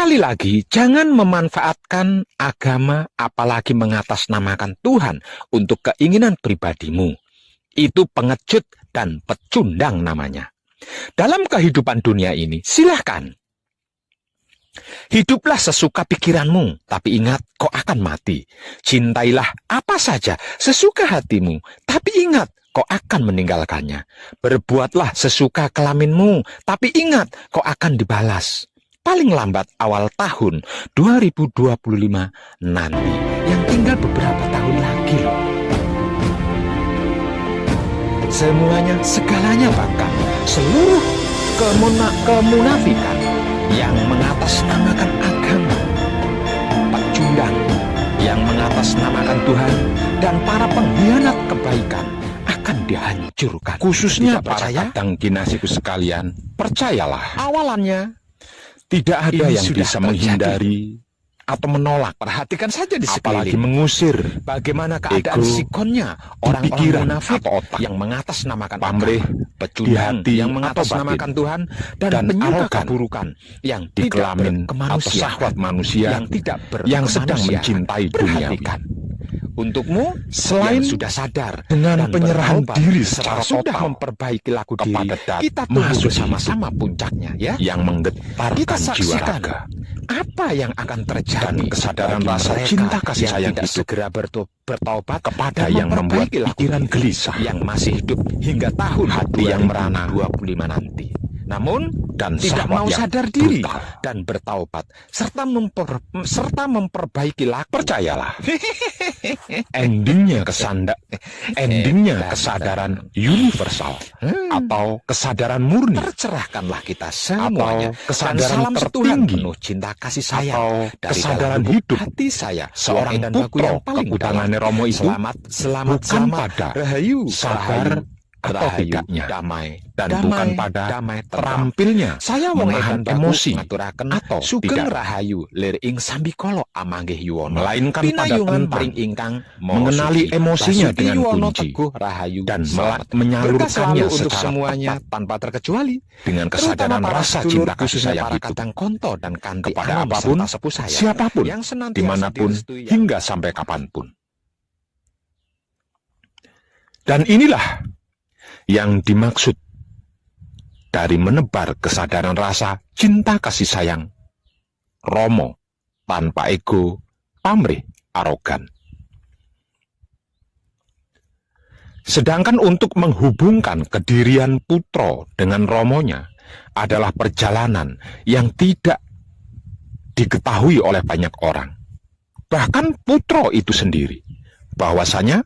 Sekali lagi, jangan memanfaatkan agama apalagi mengatasnamakan Tuhan untuk keinginan pribadimu. Itu pengecut dan pecundang namanya. Dalam kehidupan dunia ini, silahkan. Hiduplah sesuka pikiranmu, tapi ingat kau akan mati. Cintailah apa saja sesuka hatimu, tapi ingat kau akan meninggalkannya. Berbuatlah sesuka kelaminmu, tapi ingat kau akan dibalas. Paling lambat awal tahun 2025 nanti, yang tinggal beberapa tahun lagi loh. Semuanya, segalanya bahkan seluruh kemunafikan yang mengatasnamakan agama, pecundang yang mengatasnamakan Tuhan, dan para pengkhianat kebaikan akan dihancurkan. Khususnya para kadang kinasiku sekalian, percayalah, awalannya tidak ada yang bisa menghindari atau menolak. Perhatikan saja di sekeliling, apalagi mengusir bagaimana keadaan sikonnya orang-orang munafik yang mengatasnamakan pamrih, pecundang yang mengatasnamakan Tuhan, dan penyuka keburukan yang di kelamin atau syahwat manusia yang sedang mencintai dunia. Untukmu, selain sudah sadar dengan penyerahan diri secara sudah memperbaiki laku diri, kita tunggu bersama-sama puncaknya, ya, yang menggetarkan jiwa raga. Apa yang akan terjadi dan kesadaran rasa cinta kasih sayang itu segera bertaubat kepada yang membuat pikiran gelisah, yang masih hidup hingga tahun hati yang merana 25 nanti, namun dan tidak mau sadar diri dan bertaubat serta memperbaiki laku. Percayalah, endingnya kesadaran universal atau kesadaran murni. Tercerahkanlah kita semuanya, atau kesadaran tertinggi penuh cinta kasih sayang dari kesadaran hidup hati saya, seorang dan putro kekudangannya Romo itu bukan pada rahayu, sabar atau tidaknya, damai, dan bukan pada terampilnya saya menahan emosi atau sugeng rahayu lir ing sambikala amanggih yuwana, melainkan pada tentang mengenali emosinya dengan kunci dan menyalurkannya secara semuanya tanpa terkecuali dengan kesadaran rasa cinta kasih sayang itu kepada apapun, siapapun, dimanapun, hingga sampai kapanpun. Dan inilah yang dimaksud dari menebar kesadaran rasa cinta kasih sayang Romo tanpa ego, pamrih, arogan. Sedangkan untuk menghubungkan kedirian putro dengan Romonya adalah perjalanan yang tidak diketahui oleh banyak orang, bahkan putro itu sendiri, bahwasanya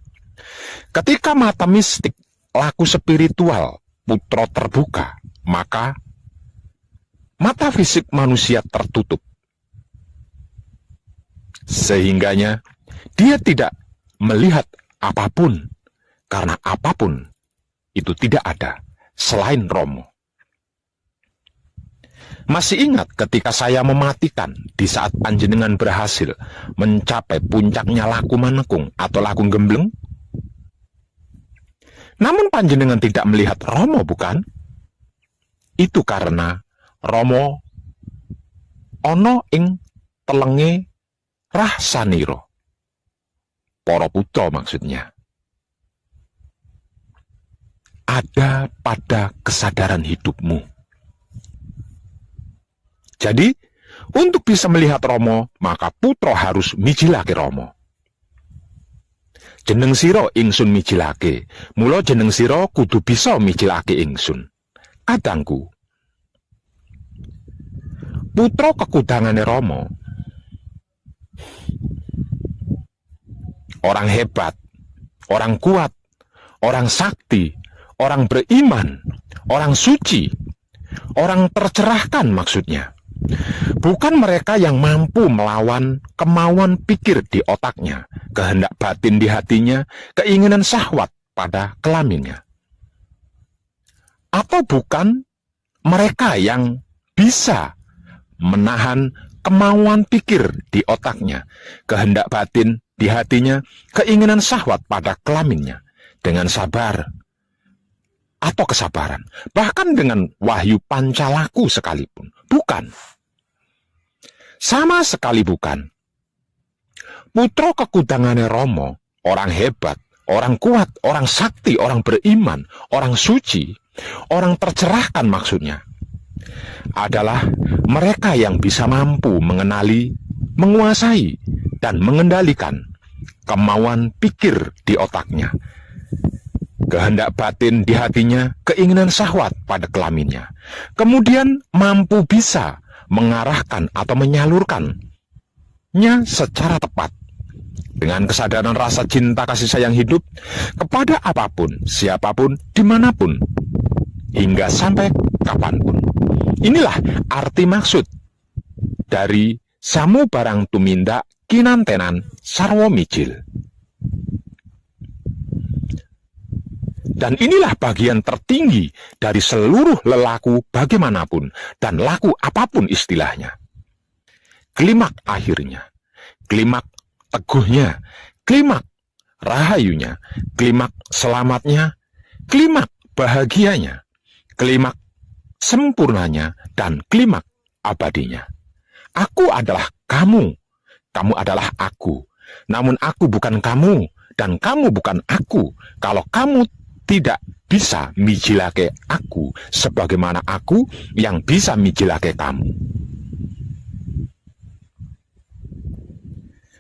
ketika mata mistik laku spiritual putro terbuka, maka mata fisik manusia tertutup. Sehingganya dia tidak melihat apapun, karena apapun itu tidak ada selain Romo. Masih ingat ketika saya mematikan di saat panjenengan berhasil mencapai puncaknya laku manekung atau laku gembleng? Namun panjenengan tidak melihat Romo, bukan? Itu karena Romo ono ing telenge rahsaniro. Para putra maksudnya. Ada pada kesadaran hidupmu. Jadi, untuk bisa melihat Romo, maka putra harus mijilake Romo. Jeneng sira ingsun mijilake, mula jeneng sira kudu bisa mijilake ingsun. Kadangku, putra kekudangane Romo, orang hebat, orang kuat, orang sakti, orang beriman, orang suci, orang tercerahkan maksudnya. Bukan mereka yang mampu melawan kemauan pikir di otaknya, kehendak batin di hatinya, keinginan syahwat pada kelaminnya. Atau bukan mereka yang bisa menahan kemauan pikir di otaknya, kehendak batin di hatinya, keinginan syahwat pada kelaminnya, dengan sabar atau kesabaran, bahkan dengan wahyu pancalaku sekalipun. Bukan. Sama sekali bukan. Putra kekudangane Rama, orang hebat, orang kuat, orang sakti, orang beriman, orang suci, orang tercerahkan maksudnya, adalah mereka yang bisa mampu mengenali, menguasai, dan mengendalikan kemauan pikir di otaknya, kehendak batin di hatinya, keinginan syahwat pada kelaminnya, kemudian mampu bisa mengarahkan atau menyalurkannya secara tepat dengan kesadaran rasa cinta kasih sayang hidup kepada apapun, siapapun, dimanapun, hingga sampai kapanpun. Inilah arti maksud dari samu barang tumindak kinantenan sarwa mijil. Dan inilah bagian tertinggi dari seluruh lelaku bagaimanapun dan laku apapun istilahnya. Klimak akhirnya, klimak teguhnya, klimak rahayunya, klimak selamatnya, klimak bahagianya, klimak sempurnanya, dan klimak abadinya. Aku adalah kamu, kamu adalah aku, namun aku bukan kamu, dan kamu bukan aku, kalau kamu tidak bisa mijilake aku sebagaimana aku yang bisa mijilake kamu.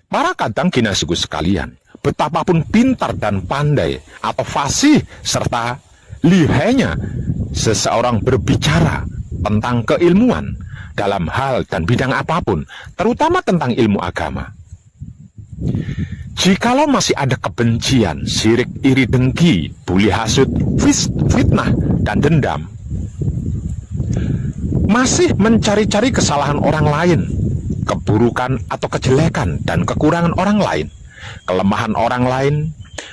Para kadang kinasiku sekalian, betapapun pintar dan pandai atau fasih serta lihainya seseorang berbicara tentang keilmuan dalam hal dan bidang apapun, terutama tentang ilmu agama, jikalau masih ada kebencian, sirik, iri, dengki, buli, hasut, fitnah, dan dendam, masih mencari-cari kesalahan orang lain, keburukan atau kejelekan dan kekurangan orang lain, kelemahan orang lain,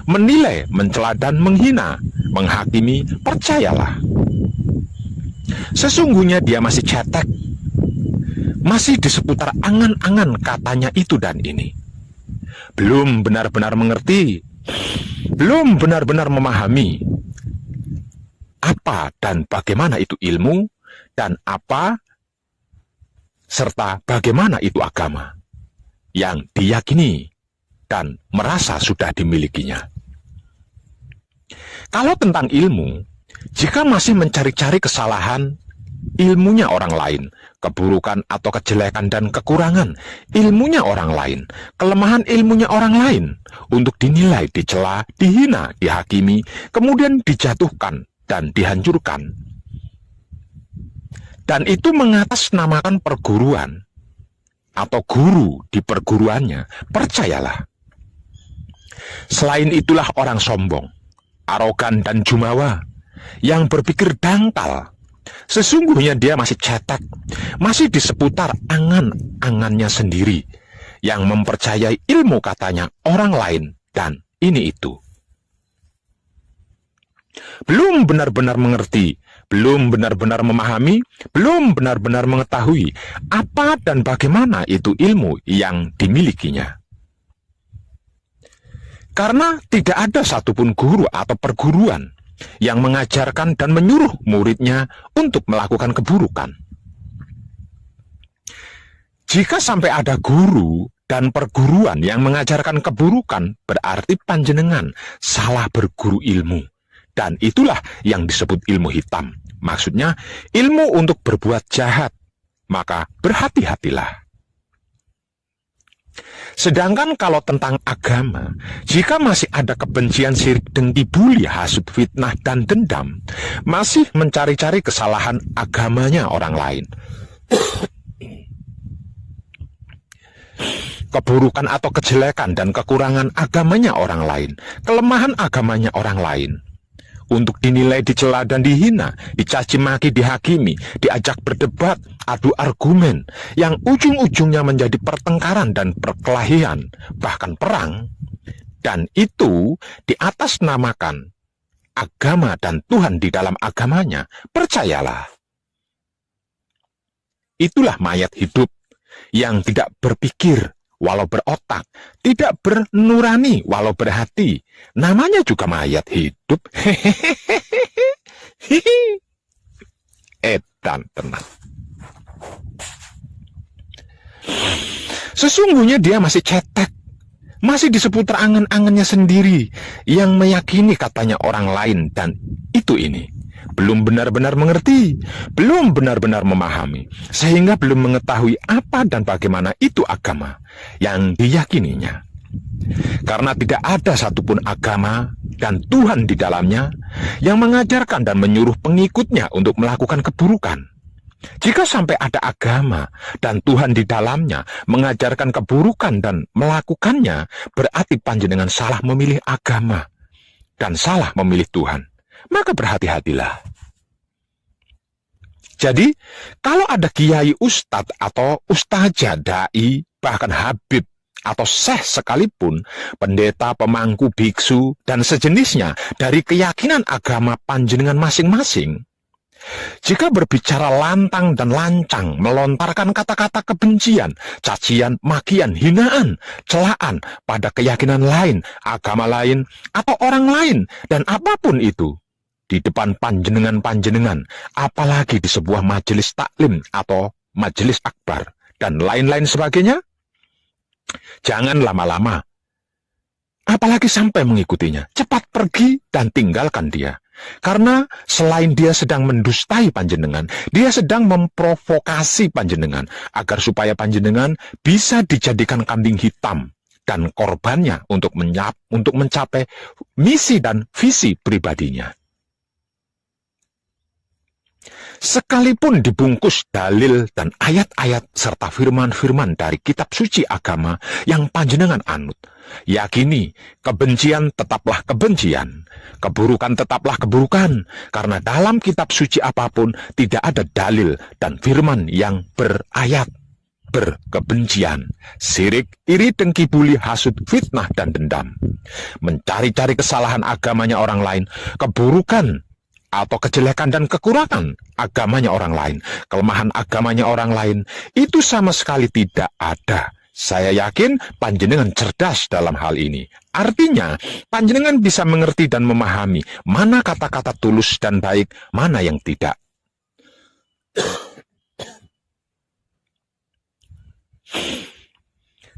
menilai, mencela dan menghina, menghakimi, percayalah, sesungguhnya dia masih cetek, masih di seputar angan-angan katanya itu dan ini, belum benar-benar mengerti, belum benar-benar memahami apa dan bagaimana itu ilmu, dan apa serta bagaimana itu agama yang diyakini dan merasa sudah dimilikinya. Kalau tentang ilmu, jika masih mencari-cari kesalahan ilmunya orang lain, keburukan atau kejelekan dan kekurangan ilmunya orang lain, kelemahan ilmunya orang lain, untuk dinilai, dicela, dihina, dihakimi, kemudian dijatuhkan dan dihancurkan, dan itu mengatasnamakan perguruan atau guru di perguruannya, percayalah, selain itulah orang sombong, arogan dan jumawa, yang berpikir dangkal. Sesungguhnya dia masih cetek, masih di seputar angan-angannya sendiri, yang mempercayai ilmu katanya orang lain dan ini itu. Belum benar-benar mengerti, belum benar-benar memahami, belum benar-benar mengetahui apa dan bagaimana itu ilmu yang dimilikinya. Karena tidak ada satupun guru atau perguruan yang mengajarkan dan menyuruh muridnya untuk melakukan keburukan. Jika sampai ada guru dan perguruan yang mengajarkan keburukan, berarti panjenengan salah berguru ilmu. Dan itulah yang disebut ilmu hitam. Maksudnya ilmu untuk berbuat jahat. Maka berhati-hatilah. Sedangkan kalau tentang agama, jika masih ada kebencian, sirik, dengki, buli, hasut, fitnah, dan dendam, masih mencari-cari kesalahan agamanya orang lain, keburukan atau kejelekan dan kekurangan agamanya orang lain, kelemahan agamanya orang lain, untuk dinilai, dicela dan dihina, dicaci maki, dihakimi, diajak berdebat, adu argumen, yang ujung-ujungnya menjadi pertengkaran dan perkelahian, bahkan perang, dan itu di atas namakan agama dan Tuhan di dalam agamanya, percayalah, itulah mayat hidup yang tidak berpikir walau berotak, tidak bernurani walau berhati. Namanya juga mayat hidup. Edan tenang. Sesungguhnya dia masih cetek, masih di seputar angan-angannya sendiri yang meyakini katanya orang lain dan itu ini. Belum benar-benar mengerti, belum benar-benar memahami, sehingga belum mengetahui apa dan bagaimana itu agama yang diyakininya. Karena tidak ada satupun agama dan Tuhan di dalamnya yang mengajarkan dan menyuruh pengikutnya untuk melakukan keburukan. Jika sampai ada agama dan Tuhan di dalamnya mengajarkan keburukan dan melakukannya, berarti panjenengan salah memilih agama dan salah memilih Tuhan. Maka berhati-hatilah. Jadi, kalau ada kiai ustadz atau ustazah, dai, bahkan habib atau syekh sekalipun, pendeta, pemangku, biksu, dan sejenisnya dari keyakinan agama panjenengan masing-masing, jika berbicara lantang dan lancang, melontarkan kata-kata kebencian, cacian, makian, hinaan, celaan pada keyakinan lain, agama lain, atau orang lain, dan apapun itu, di depan panjenengan-panjenengan, apalagi di sebuah majelis taklim atau majelis akbar, dan lain-lain sebagainya, jangan lama-lama, apalagi sampai mengikutinya. Cepat pergi dan tinggalkan dia. Karena selain dia sedang mendustai panjenengan, dia sedang memprovokasi panjenengan agar supaya panjenengan bisa dijadikan kambing hitam dan korbannya untuk mencapai misi dan visi pribadinya. Sekalipun dibungkus dalil dan ayat-ayat serta firman-firman dari kitab suci agama yang panjenengan anut, yakini kebencian tetaplah kebencian, keburukan tetaplah keburukan, karena dalam kitab suci apapun tidak ada dalil dan firman yang berayat berkebencian, sirik, iri, dengki, buli, hasut, fitnah, dan dendam. Mencari-cari kesalahan agamanya orang lain, keburukan atau kejelekan dan kekurangan agamanya orang lain, kelemahan agamanya orang lain, itu sama sekali tidak ada. Saya yakin panjenengan cerdas dalam hal ini. Artinya, panjenengan bisa mengerti dan memahami mana kata-kata tulus dan baik, mana yang tidak.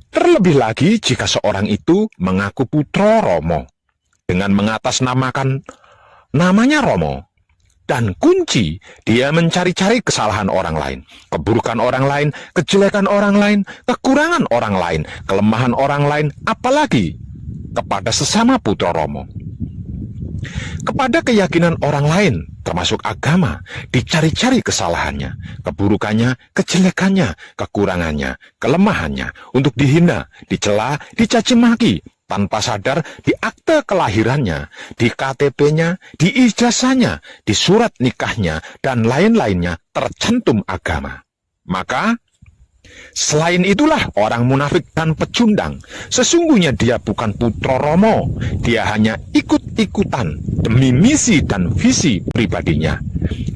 Terlebih lagi jika seorang itu mengaku putra Romo dengan mengatasnamakan namanya Romo, dan kunci dia mencari-cari kesalahan orang lain, keburukan orang lain, kejelekan orang lain, kekurangan orang lain, kelemahan orang lain, apalagi kepada sesama putra Romo. Kepada keyakinan orang lain, termasuk agama, dicari-cari kesalahannya, keburukannya, kejelekannya, kekurangannya, kelemahannya, untuk dihina, dicela, dicaci maki, tanpa sadar di akte kelahirannya, di KTP-nya, di ijazahnya, di surat nikahnya, dan lain-lainnya tercantum agama. Maka, selain itulah orang munafik dan pecundang. Sesungguhnya dia bukan putra Romo, dia hanya ikut-ikutan demi misi dan visi pribadinya,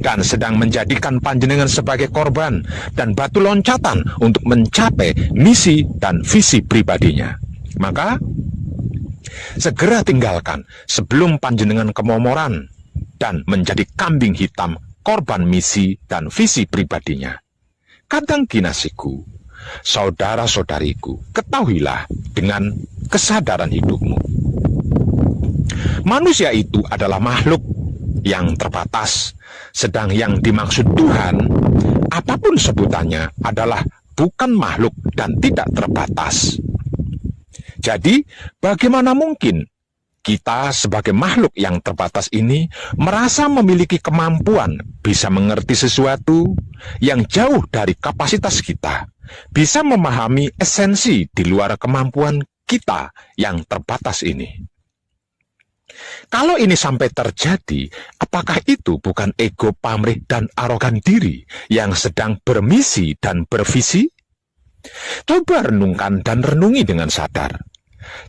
dan sedang menjadikan panjenengan sebagai korban dan batu loncatan untuk mencapai misi dan visi pribadinya. Maka, segera tinggalkan sebelum panjenengan kemomoran dan menjadi kambing hitam korban misi dan visi pribadinya. Kadang kinasiku, saudara-saudariku, ketahuilah dengan kesadaran hidupmu. Manusia itu adalah makhluk yang terbatas, sedang yang dimaksud Tuhan, apapun sebutannya, adalah bukan makhluk dan tidak terbatas. Jadi, bagaimana mungkin kita sebagai makhluk yang terbatas ini merasa memiliki kemampuan bisa mengerti sesuatu yang jauh dari kapasitas kita, bisa memahami esensi di luar kemampuan kita yang terbatas ini? Kalau ini sampai terjadi, apakah itu bukan ego pamrih dan arogan diri yang sedang bermisi dan bervisi? Coba renungkan dan renungi dengan sadar.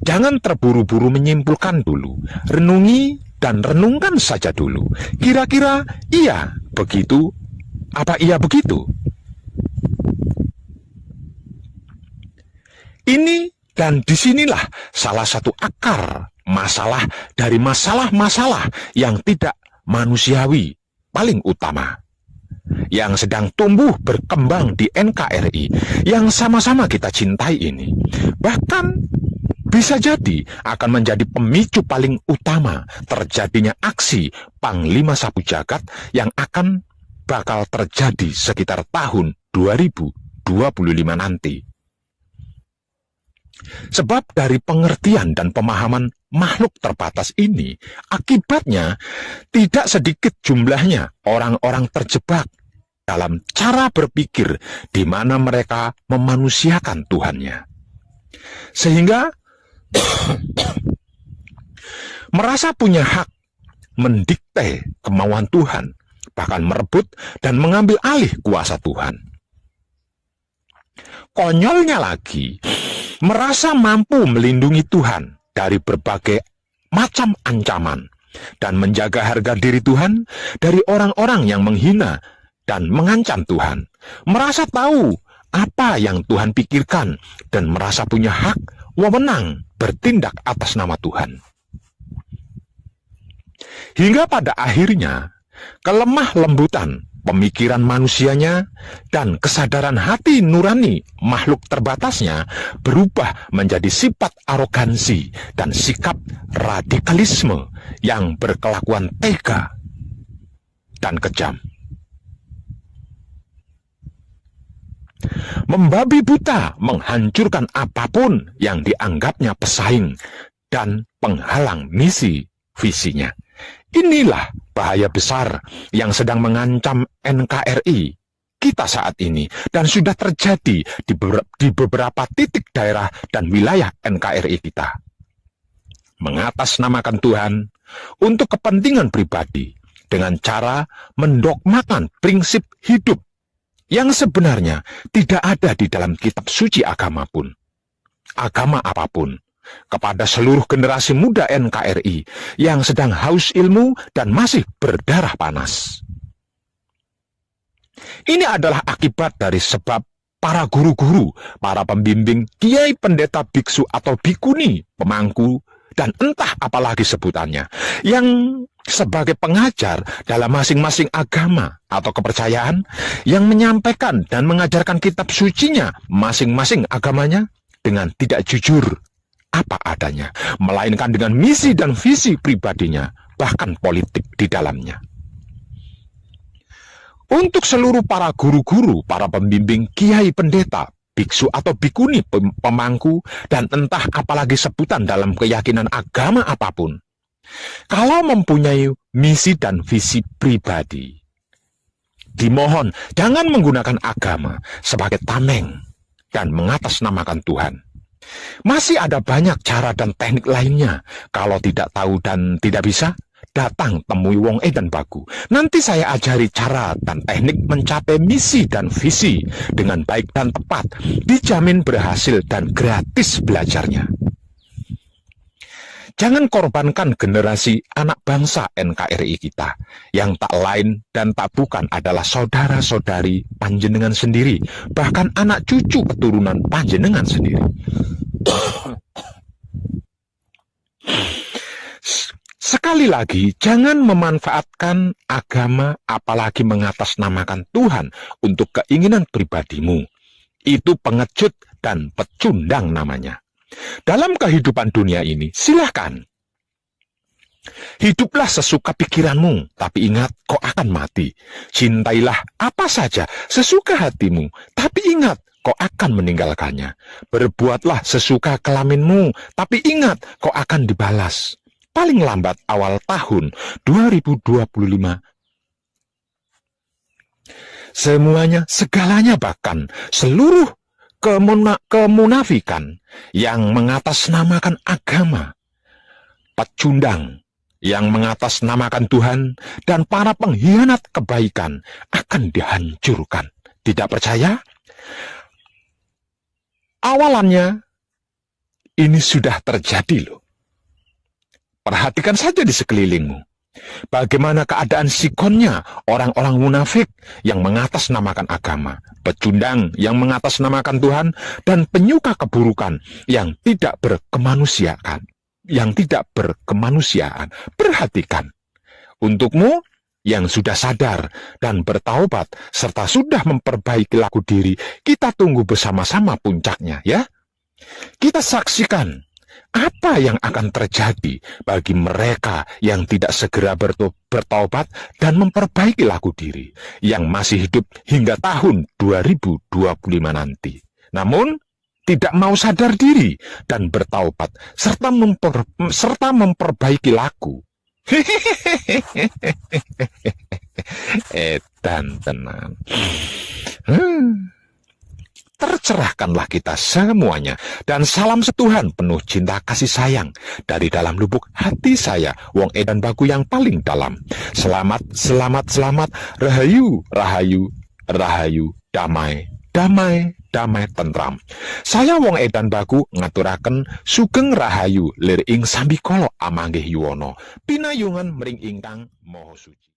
Jangan terburu-buru menyimpulkan dulu. Renungi dan renungkan saja dulu. Kira-kira iya begitu? Apa iya begitu? Ini dan disinilah salah satu akar masalah dari masalah-masalah yang tidak manusiawi paling utama. yang sedang tumbuh berkembang di NKRI yang sama-sama kita cintai ini. Bahkan bisa jadi akan menjadi pemicu paling utama terjadinya aksi Panglima Sapu Jagat yang bakal terjadi sekitar tahun 2025 nanti. Sebab dari pengertian dan pemahaman makhluk terbatas ini, akibatnya tidak sedikit jumlahnya orang-orang terjebak dalam cara berpikir di mana mereka memanusiakan Tuhannya. Sehingga merasa punya hak mendikte kemauan Tuhan, bahkan merebut dan mengambil alih kuasa Tuhan. Konyolnya lagi, merasa mampu melindungi Tuhan dari berbagai macam ancaman dan menjaga harga diri Tuhan dari orang-orang yang menghina dan mengancam Tuhan. Merasa tahu apa yang Tuhan pikirkan dan merasa punya hak wewenang bertindak atas nama Tuhan. Hingga pada akhirnya, kelemah lembutan pemikiran manusianya dan kesadaran hati nurani makhluk terbatasnya berubah menjadi sifat arogansi dan sikap radikalisme yang berkelakuan tega dan kejam. Membabi buta menghancurkan apapun yang dianggapnya pesaing dan penghalang misi visinya. Inilah bahaya besar yang sedang mengancam NKRI kita saat ini dan sudah terjadi di beberapa titik daerah dan wilayah NKRI kita. Mengatasnamakan Tuhan untuk kepentingan pribadi dengan cara mendogmakan prinsip hidup yang sebenarnya tidak ada di dalam kitab suci agama apapun. Kepada seluruh generasi muda NKRI yang sedang haus ilmu dan masih berdarah panas. Ini adalah akibat dari sebab para guru-guru, para pembimbing, kiai, pendeta, biksu atau bikuni, pemangku, dan entah apalagi sebutannya, yang sebagai pengajar dalam masing-masing agama atau kepercayaan, yang menyampaikan dan mengajarkan kitab sucinya masing-masing agamanya dengan tidak jujur apa adanya, melainkan dengan misi dan visi pribadinya, bahkan politik di dalamnya. Untuk seluruh para guru-guru, para pembimbing, kiai, pendeta, biksu atau bikuni, pemangku, dan entah apalagi sebutan dalam keyakinan agama apapun, kalau mempunyai misi dan visi pribadi, dimohon jangan menggunakan agama sebagai tameng dan mengatasnamakan Tuhan. Masih ada banyak cara dan teknik lainnya. Kalau tidak tahu dan tidak bisa, datang temui Wong dan Bagu. Nanti saya ajari cara dan teknik mencapai misi dan visi dengan baik dan tepat. Dijamin berhasil dan gratis belajarnya. Jangan korbankan generasi anak bangsa NKRI kita, yang tak lain dan tak bukan adalah saudara-saudari panjenengan sendiri, bahkan anak cucu keturunan panjenengan sendiri. Sekali lagi, jangan memanfaatkan agama apalagi mengatasnamakan Tuhan untuk keinginan pribadimu. Itu pengecut dan pecundang namanya. Dalam kehidupan dunia ini, silakan. Hiduplah sesuka pikiranmu, tapi ingat kau akan mati. Cintailah apa saja sesuka hatimu, tapi ingat kau akan meninggalkannya. Berbuatlah sesuka kelaminmu, tapi ingat kau akan dibalas. Paling lambat awal tahun 2025. Semuanya, segalanya, bahkan seluruh kemunafikan yang mengatasnamakan agama, pecundang yang mengatasnamakan Tuhan, dan para pengkhianat kebaikan akan dihancurkan. Tidak percaya? Awalannya ini sudah terjadi loh. Perhatikan saja di sekelilingmu. Bagaimana keadaan sikonnya orang-orang munafik yang mengatasnamakan agama, pecundang yang mengatasnamakan Tuhan, dan penyuka keburukan yang tidak berkemanusiaan. Perhatikan. Untukmu yang sudah sadar dan bertaubat serta sudah memperbaiki laku diri, kita tunggu bersama-sama puncaknya ya. Kita saksikan apa yang akan terjadi bagi mereka yang tidak segera bertaubat dan memperbaiki laku diri, yang masih hidup hingga tahun 2025 nanti. Namun tidak mau sadar diri dan bertaubat serta memperbaiki laku. Edan tenan. Tercerahkanlah kita semuanya, dan salam setuhan penuh cinta kasih sayang dari dalam lubuk hati saya, Wong Edan Bagu yang paling dalam. Selamat, selamat, selamat, rahayu, rahayu, rahayu, damai, damai, damai tentram. Saya Wong Edan Bagu ngaturaken sugeng rahayu lir ing sambikala amanggih yuwana pinayungan mring ingkang maha suci.